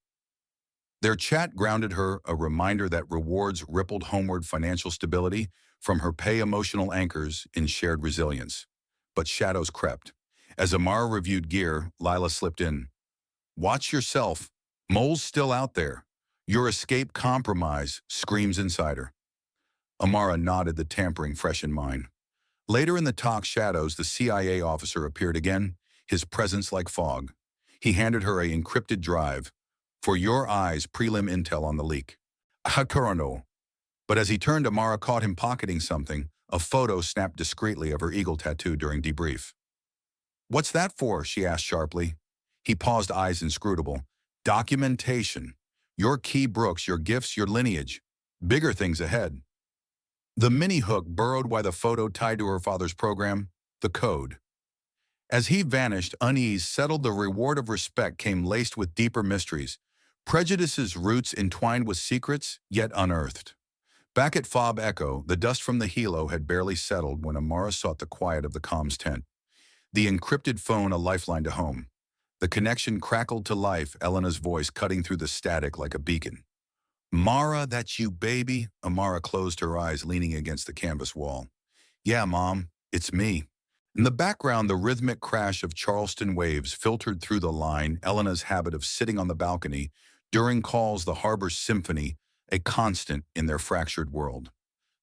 Their chat grounded her, a reminder that rewards rippled homeward, financial stability from her pay, emotional anchors in shared resilience. But shadows crept. As Amara reviewed gear, Lila slipped in. Watch yourself. Mole's still out there. Your escape compromise, screams inside her. Amara nodded, the tampering fresh in mind. Later in the talk shadows, the CIA officer appeared again, his presence like fog. He handed her a encrypted drive. For your eyes, prelim intel on the leak. Hakurano. But as he turned, Amara caught him pocketing something, a photo snapped discreetly of her eagle tattoo during debrief. "What's that for?" she asked sharply. He paused, eyes inscrutable. "Documentation. Your key, Brooks, your gifts, your lineage. Bigger things ahead." The mini hook burrowed why the photo tied to her father's program, the code. As he vanished, unease settled. The reward of respect came laced with deeper mysteries, prejudice's roots entwined with secrets yet unearthed. Back at Fob Echo, the dust from the helo had barely settled when Amara sought the quiet of the comms tent. The encrypted phone a lifeline to home. The connection crackled to life, Elena's voice cutting through the static like a beacon. "Mara, that's you, baby?" Amara closed her eyes, leaning against the canvas wall. "Yeah, Mom, it's me." In the background, the rhythmic crash of Charleston waves filtered through the line, Elena's habit of sitting on the balcony during calls, the harbor's symphony, a constant in their fractured world.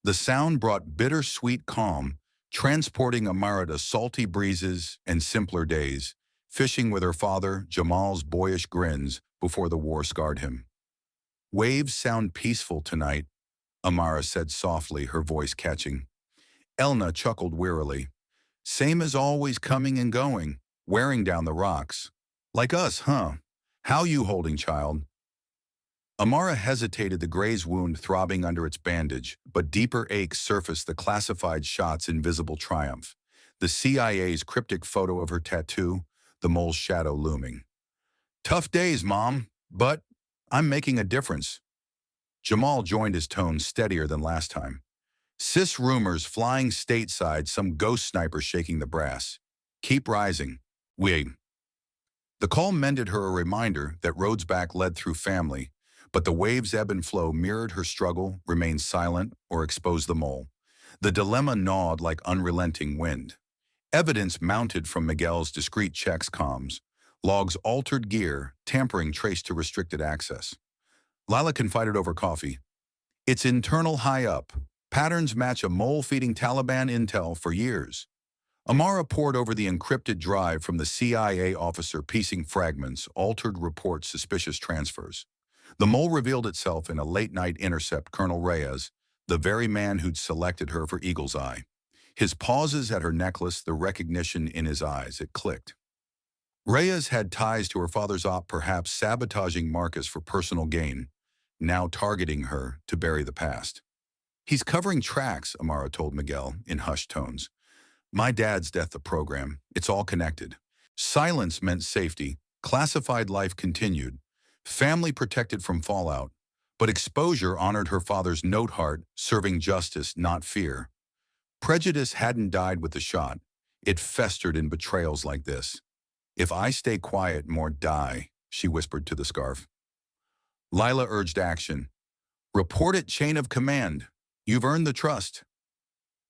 The sound brought bittersweet calm, transporting Amara to salty breezes and simpler days, fishing with her father, Jamal's boyish grins, before the war scarred him. "Waves sound peaceful tonight," Amara said softly, her voice catching. Elna chuckled wearily. "Same as always, coming and going, wearing down the rocks. Like us, huh? How you holding, child?" Amara hesitated, the graze wound throbbing under its bandage, but deeper aches surfaced, the classified shot's invisible triumph. The CIA's cryptic photo of her tattoo, the mole's shadow looming. "Tough days, Mom, but I'm making a difference." Jamal joined, his tone steadier than last time. "Sis rumors flying stateside, some ghost sniper shaking the brass. Keep rising. We." The call mended her, a reminder that roads back led through family, but the waves' ebb and flow mirrored her struggle, remain silent, or expose the mole. The dilemma gnawed like unrelenting wind. Evidence mounted from Miguel's discreet checks comms. Logs altered gear, tampering traced to restricted access. Lila confided over coffee. "It's internal high up. Patterns match a mole feeding Taliban intel for years." Amara pored over the encrypted drive from the CIA officer, piecing fragments, altered reports, suspicious transfers. The mole revealed itself in a late-night intercept, Colonel Reyes, the very man who'd selected her for Eagle's Eye. His pauses at her necklace, the recognition in his eyes, it clicked. Reyes had ties to her father's op, perhaps sabotaging Marcus for personal gain, now targeting her to bury the past. "He's covering tracks," Amara told Miguel in hushed tones. "My dad's death, the program, it's all connected." Silence meant safety. Classified life continued. Family protected from fallout. But exposure honored her father's note heart, serving justice, not fear. Prejudice hadn't died with the shot. It festered in betrayals like this. "If I stay quiet, more die," she whispered to the scarf. Lila urged action. "Report it, chain of command. You've earned the trust."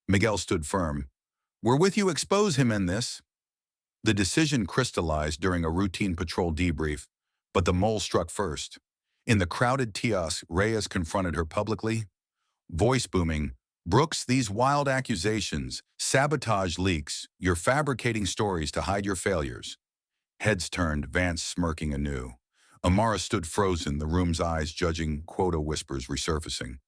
Miguel stood firm. "We're with you, expose him in this." The decision crystallized during a routine patrol debrief, but the mole struck first. In the crowded TIAS, Reyes confronted her publicly, voice booming, "Brooks, these wild accusations, sabotage leaks, you're fabricating stories to hide your failures." Heads turned, Vance smirking anew. Amara stood frozen, the room's eyes judging, quota whispers resurfacing.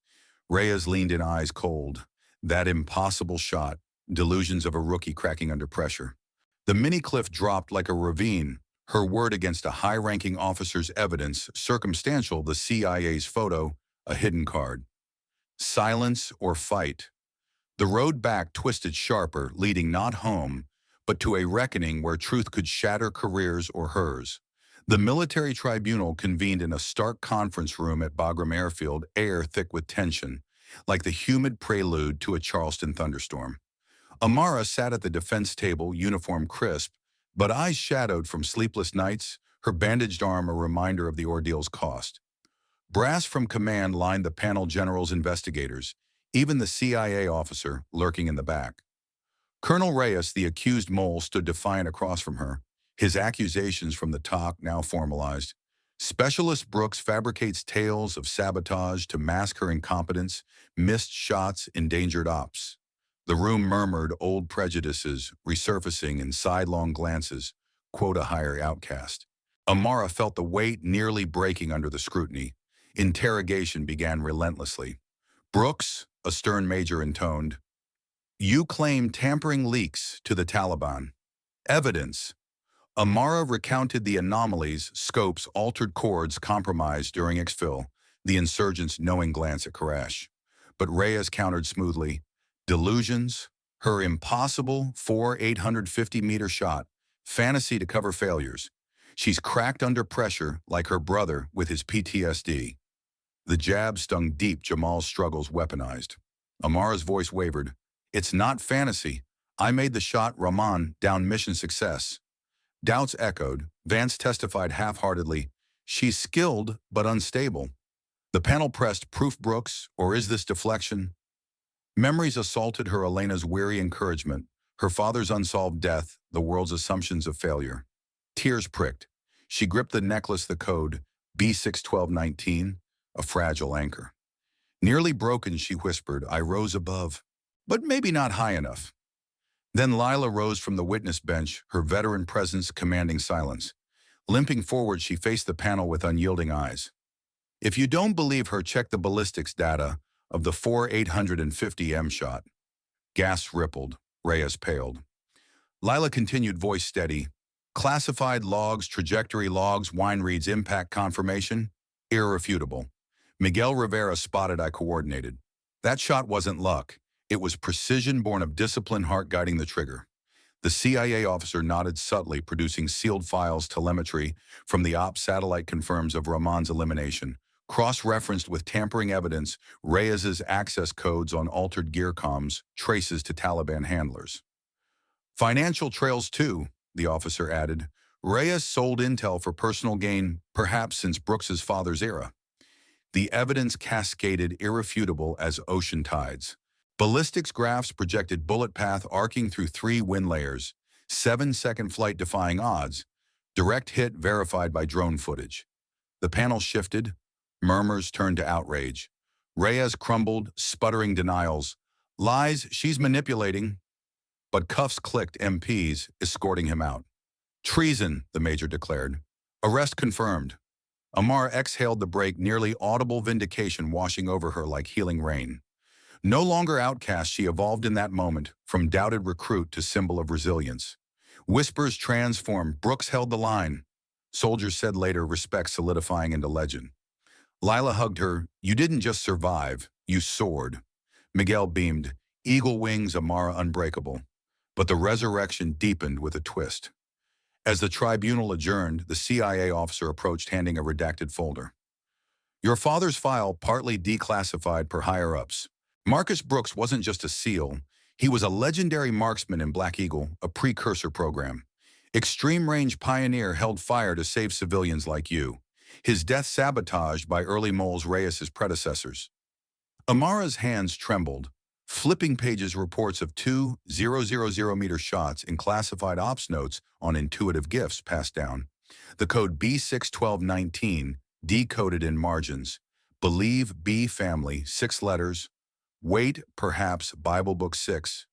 Reyes leaned in, eyes cold. That impossible shot, delusions of a rookie cracking under pressure. The mini-cliff dropped like a ravine, her word against a high-ranking officer's evidence, circumstantial, the CIA's photo, a hidden card. Silence or fight. The road back twisted sharper, leading not home, but to a reckoning where truth could shatter careers or hers. The military tribunal convened in a stark conference room at Bagram Airfield, air thick with tension, like the humid prelude to a Charleston thunderstorm. Amara sat at the defense table, uniform crisp, but eyes shadowed from sleepless nights, her bandaged arm a reminder of the ordeal's cost. Brass from command lined the panel, generals, investigators, even the CIA officer lurking in the back. Colonel Reyes, the accused mole, stood defiant across from her, his accusations from the top now formalized. Specialist Brooks fabricates tales of sabotage to mask her incompetence, missed shots, endangered ops. The room murmured old prejudices, resurfacing in sidelong glances, quota higher outcast. Amara felt the weight nearly breaking under the scrutiny. Interrogation began relentlessly. Brooks, a stern major intoned, you claim tampering leaks to the Taliban. Evidence. Amara recounted the anomalies, scopes, altered chords compromised during exfil, the insurgents' knowing glance at Koresh. But Reyes countered smoothly, delusions, her impossible 850-meter shot, fantasy to cover failures. She's cracked under pressure like her brother with his PTSD. The jab stung deep, Jamal's struggles weaponized. Amara's voice wavered. It's not fantasy. I made the shot, Rahman, down mission success. Doubts echoed. Vance testified half-heartedly. She's skilled, but unstable. The panel pressed, proof, Brooks, or is this deflection? Memories assaulted her, Elena's weary encouragement, her father's unsolved death, the world's assumptions of failure. Tears pricked. She gripped the necklace, the code, B61219, a fragile anchor. Nearly broken, she whispered, I rose above, but maybe not high enough. Then Lila rose from the witness bench, her veteran presence commanding silence. Limping forward, she faced the panel with unyielding eyes. If you don't believe her, check the ballistics data of the 850M shot. Gas rippled. Reyes paled. Lila continued, voice steady. Classified logs, trajectory logs, wine reads, impact confirmation, irrefutable. Miguel Rivera spotted, I coordinated. That shot wasn't luck. It was precision born of disciplined heart guiding the trigger. The CIA officer nodded subtly, producing sealed files, telemetry from the ops satellite confirms of Rahman's elimination. Cross-referenced with tampering evidence, Reyes's access codes on altered gear comms, traces to Taliban handlers. Financial trails too, the officer added. Reyes sold intel for personal gain, perhaps since Brooks's father's era. The evidence cascaded, irrefutable as ocean tides. Ballistics graphs projected bullet path arcing through 3 wind layers, 7-second flight defying odds, direct hit verified by drone footage. The panel shifted, murmurs turned to outrage. Reyes crumbled, sputtering denials. Lies, she's manipulating. But cuffs clicked, MPs escorting him out. Treason, the major declared. Arrest confirmed. Amara exhaled the break, nearly audible vindication washing over her like healing rain. No longer outcast, she evolved in that moment, from doubted recruit to symbol of resilience. Whispers transformed. Brooks held the line. Soldiers said later, respect solidifying into legend. Lila hugged her. You didn't just survive, you soared. Miguel beamed. Eagle wings, Amara unbreakable. But the resurrection deepened with a twist. As the tribunal adjourned, the CIA officer approached, handing a redacted folder. Your father's file, partly declassified per higher-ups. Marcus Brooks wasn't just a SEAL. He was a legendary marksman in Black Eagle, a precursor program. Extreme-range pioneer, held fire to save civilians like you. His death sabotaged by early moles Reyes's predecessors. Amara's hands trembled. Flipping pages, reports of 2 000-meter shots in classified ops notes on intuitive gifts passed down. The code B61219, decoded in margins. Believe B family, 6 letters. Wait, perhaps Bible Book 6.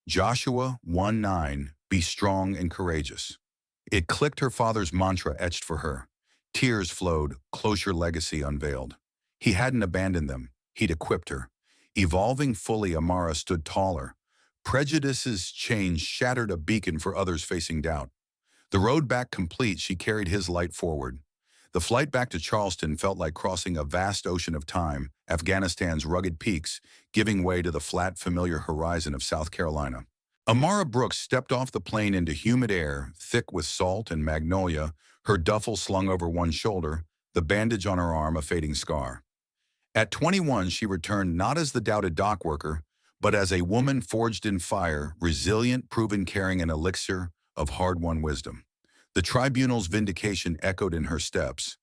Joshua 1:9, be strong and courageous. It clicked, her father's mantra etched for her. Tears flowed, closure legacy unveiled. He hadn't abandoned them. He'd equipped her. Evolving fully, Amara stood taller. Prejudice's change shattered, a beacon for others facing doubt. The road back complete, she carried his light forward. The flight back to Charleston felt like crossing a vast ocean of time, Afghanistan's rugged peaks giving way to the flat, familiar horizon of South Carolina. Amara Brooks stepped off the plane into humid air, thick with salt and magnolia, her duffel slung over one shoulder, the bandage on her arm a fading scar. At 21, she returned not as the doubted dock worker, but as a woman forged in fire, resilient, proven, carrying an elixir of hard-won wisdom. The tribunal's vindication echoed in her steps.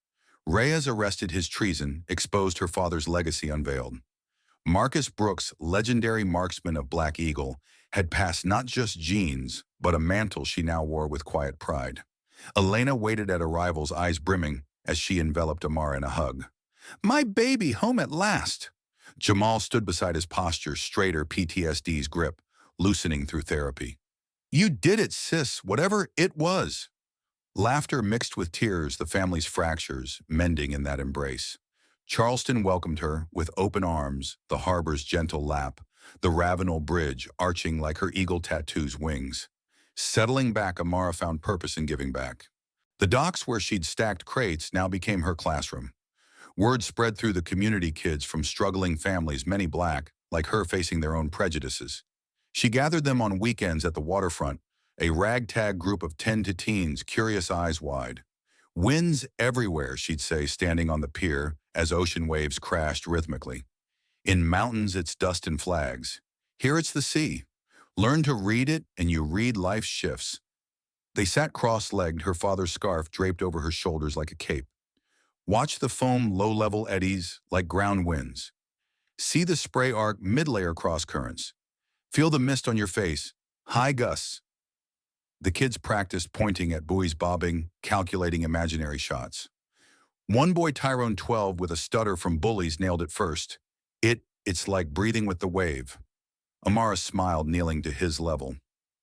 Reyes arrested, his treason, exposed, her father's legacy unveiled. Marcus Brooks, legendary marksman of Black Eagle, had passed not just genes, but a mantle she now wore with quiet pride. Elena waited at arrival's, eyes brimming, as she enveloped Amara in a hug. My baby, home at last. Jamal stood beside, his posture straighter, PTSD's grip loosening through therapy. You did it, sis, whatever it was. Laughter mixed with tears, the family's fractures mending in that embrace. Charleston welcomed her with open arms, the harbor's gentle lap, the Ravenel Bridge arching like her eagle tattoo's wings. Settling back, Amara found purpose in giving back. The docks where she'd stacked crates now became her classroom. Word spread through the community, kids from struggling families, many black, like her, facing their own prejudices. She gathered them on weekends at the waterfront, a ragtag group of 10 to teens, curious eyes wide. Winds everywhere, she'd say, standing on the pier as ocean waves crashed rhythmically. In mountains, it's dust and flags. Here it's the sea. Learn to read it, and you read life's shifts. They sat cross-legged, her father's scarf draped over her shoulders like a cape. Watch the foam low-level eddies like ground winds. See the spray arc mid-layer cross-currents. Feel the mist on your face, high gusts. The kids practiced pointing at buoys bobbing, calculating imaginary shots. One boy, Tyrone 12, with a stutter from bullies, nailed it first. It's like breathing with the wave. Amara smiled, kneeling to his level.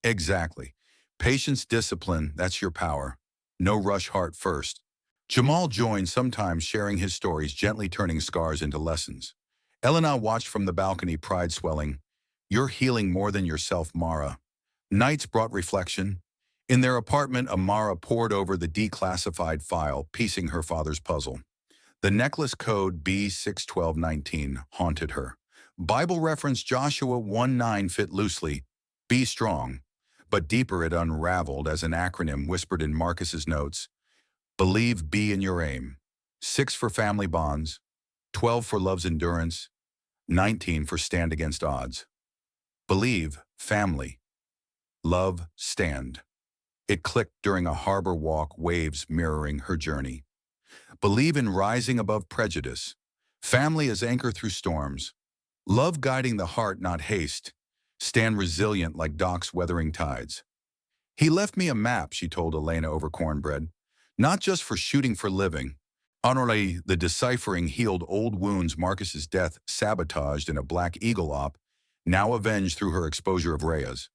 Exactly. Patience, discipline, that's your power. No rush, heart first. Jamal joined, sometimes sharing his stories, gently turning scars into lessons. Elena watched from the balcony, pride swelling. You're healing more than yourself, Mara. Nights brought reflection. In their apartment, Amara pored over the declassified file, piecing her father's puzzle. The necklace code B61219 haunted her. Bible reference Joshua 1:9 fit loosely. Be strong. But deeper it unraveled as an acronym whispered in Marcus's notes. Believe, be in your aim. 6 for family bonds, 12 for love's endurance, 19 for stand against odds. Believe, family. Love, stand. It clicked during a harbor walk, waves mirroring her journey. Believe in rising above prejudice. Family as anchor through storms. Love guiding the heart, not haste. Stand resilient like docks weathering tides. He left me a map, she told Elena over cornbread. Not just for shooting, for living. Honorably, the deciphering healed old wounds Marcus's death sabotaged in a Black Eagle op, now avenged through her exposure of Reyes.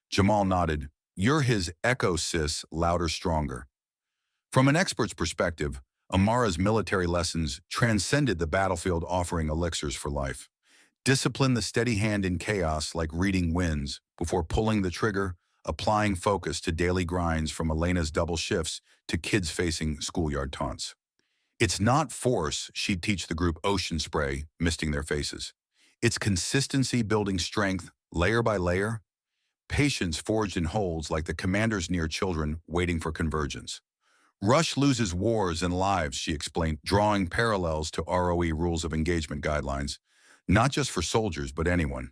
Jamal nodded. You're his echo, sis, louder, stronger. From an expert's perspective, Amara's military lessons transcended the battlefield, offering elixirs for life. Discipline, the steady hand in chaos like reading winds before pulling the trigger, applying focus to daily grinds, from Elena's double shifts to kids facing schoolyard taunts. It's not force, she'd teach the group, ocean spray, misting their faces. It's consistency, building strength, layer by layer. Patience forged in holes like the commanders near children waiting for convergence. Rush loses wars and lives, she explained, drawing parallels to ROE, rules of engagement guidelines, not just for soldiers but anyone.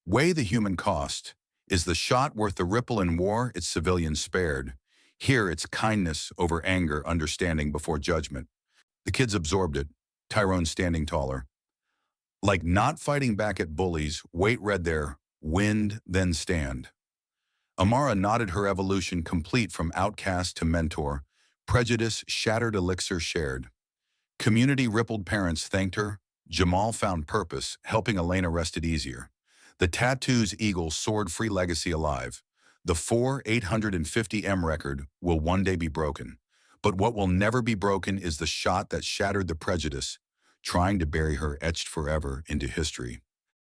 Weigh the human cost. Is the shot worth the ripple? In war, it's civilians spared. Here, it's kindness over anger, understanding before judgment. The kids absorbed it, Tyrone standing taller. Like not fighting back at bullies, wait, read there, wind, then stand. Amara nodded, her evolution complete, from outcast to mentor. Prejudice shattered, elixir shared. Community rippled, parents thanked her. Jamal found purpose, helping Elena rested easier. The tattoo's eagle soared, free, legacy alive. The 4,850M record will one day be broken. But what will never be broken is the shot that shattered the prejudice, trying to bury her, etched forever into history.